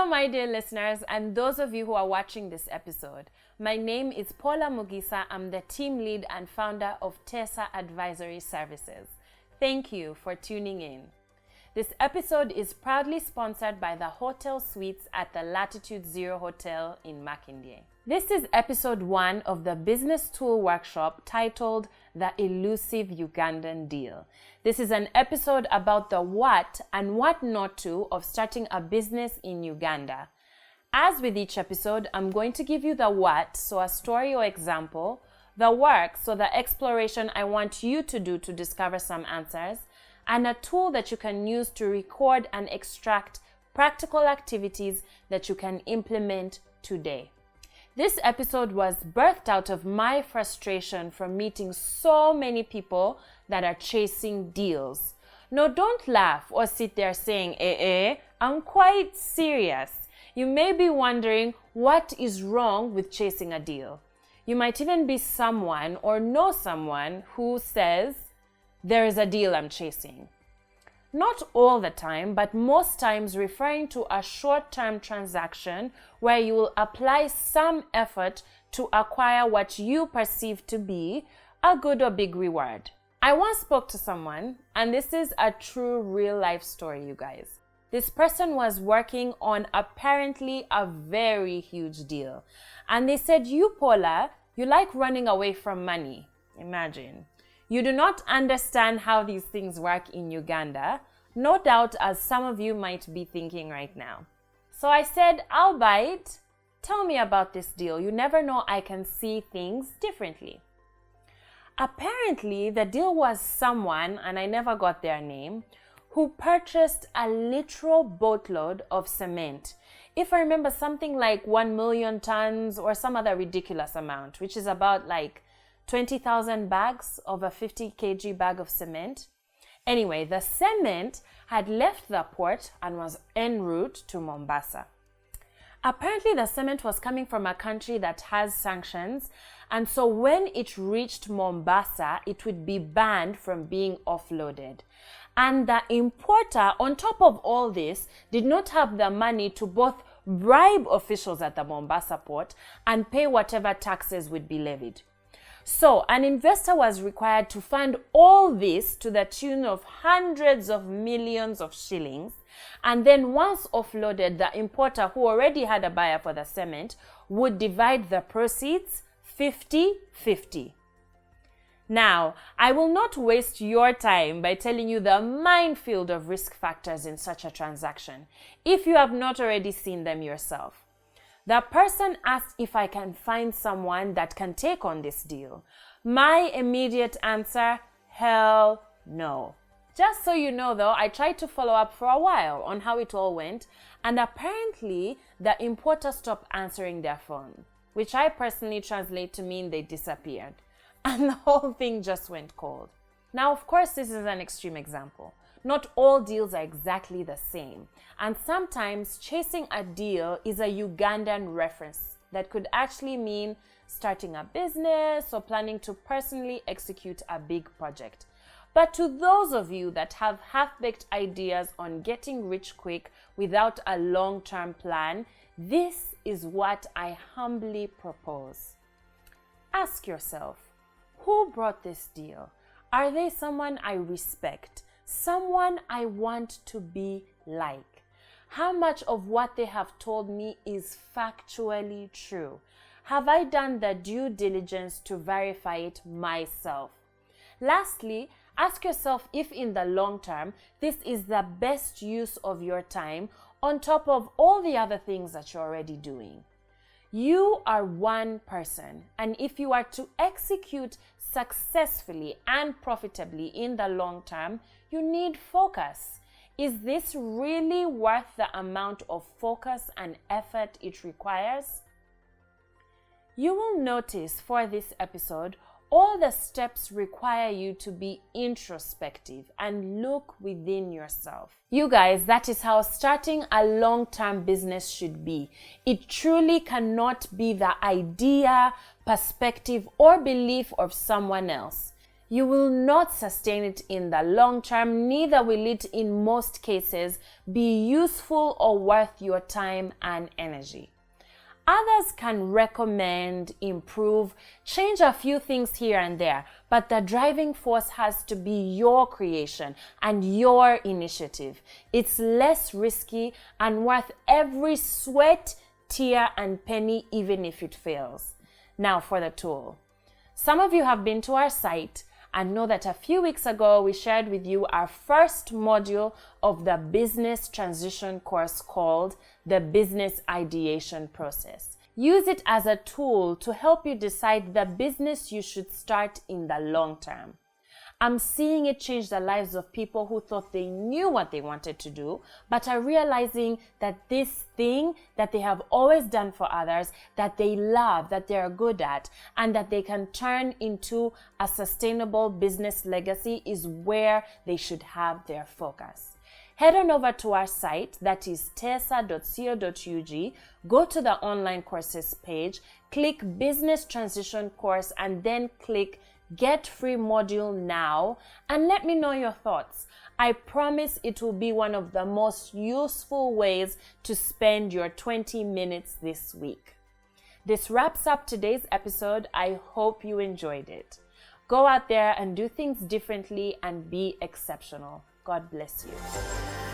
Hello, my dear listeners, and those of you who are watching this episode. My name is Paula Mugisa. I'm the team lead and founder of TESA Advisory Services. Thank you for tuning in. This episode is proudly sponsored by the hotel suites at the Latitude Zero Hotel in Makindye. This is episode 1 of the business tool workshop titled The Elusive Ugandan Deal. This is an episode about the what and what not to of starting a business in Uganda. As with each episode, I'm going to give you the what, so a story or example, the work, so the exploration I want you to do to discover some answers, and a tool that you can use to record and extract practical activities that you can implement today. This episode was birthed out of my frustration from meeting so many people that are chasing deals. No, don't laugh or sit there saying, I'm quite serious. You may be wondering what is wrong with chasing a deal. You might even be someone or know someone who says, there is a deal I'm chasing. Not all the time, but most times referring to a short-term transaction where you will apply some effort to acquire what you perceive to be a good or big reward. I once spoke to someone, and this is a true real-life story, you guys. This person was working on apparently a very huge deal. And they said, you, Paula, you like running away from money. Imagine. You do not understand how these things work in Uganda, no doubt as some of you might be thinking right now. So I said, I'll bite. Tell me about this deal. You never know, I can see things differently. Apparently, the deal was someone, and I never got their name, who purchased a literal boatload of cement. If I remember, something like 1 million tons or some other ridiculous amount, which is about like 20,000 bags of a 50 kg bag of cement. Anyway, the cement had left the port and was en route to Mombasa. Apparently, the cement was coming from a country that has sanctions, and so when it reached Mombasa, it would be banned from being offloaded. And the importer, on top of all this, did not have the money to both bribe officials at the Mombasa port and pay whatever taxes would be levied. So, an investor was required to fund all this to the tune of hundreds of millions of shillings. And then once offloaded, the importer, who already had a buyer for the cement, would divide the proceeds 50-50. Now, I will not waste your time by telling you the minefield of risk factors in such a transaction, if you have not already seen them yourself. The person asked if I can find someone that can take on this deal. My immediate answer, hell no. Just so you know though, I tried to follow up for a while on how it all went, and apparently the importer stopped answering their phone, which I personally translate to mean they disappeared. And the whole thing just went cold. Now, of course, this is an extreme example. Not all deals are exactly the same. And sometimes chasing a deal is a Ugandan reference that could actually mean starting a business or planning to personally execute a big project. But to those of you that have half-baked ideas on getting rich quick without a long-term plan, this is what I humbly propose. Ask yourself, who brought this deal? Are they someone I respect? Someone I want to be like? How much of what they have told me is factually true? Have I done the due diligence to verify it myself? Lastly, ask yourself if in the long term, this is the best use of your time on top of all the other things that you're already doing. You are one person, and if you are to execute successfully and profitably in the long term, you need focus. Is this really worth the amount of focus and effort it requires? You will notice for this episode, all the steps require you to be introspective and look within yourself. You guys, that is how starting a long-term business should be. It truly cannot be the idea, perspective, or belief of someone else. You will not sustain it in the long term, neither will it in most cases be useful or worth your time and energy. Others can recommend, improve, change a few things here and there, but the driving force has to be your creation and your initiative. It's less risky and worth every sweat, tear, and penny, even if it fails. Now for the tool. Some of you have been to our site and know that a few weeks ago we shared with you our first module of the business transition course called the Business Ideation Process. Use it as a tool to help you decide the business you should start in the long term. I'm seeing it change the lives of people who thought they knew what they wanted to do, but are realizing that this thing that they have always done for others, that they love, that they're good at, and that they can turn into a sustainable business legacy is where they should have their focus. Head on over to our site, that is tesa.co.ug, go to the online courses page, click Business Transition Course, and then click Get Free Module Now, and let me know your thoughts. I promise it will be one of the most useful ways to spend your 20 minutes this week. This wraps up today's episode. I hope you enjoyed it. Go out there and do things differently and be exceptional. God bless you.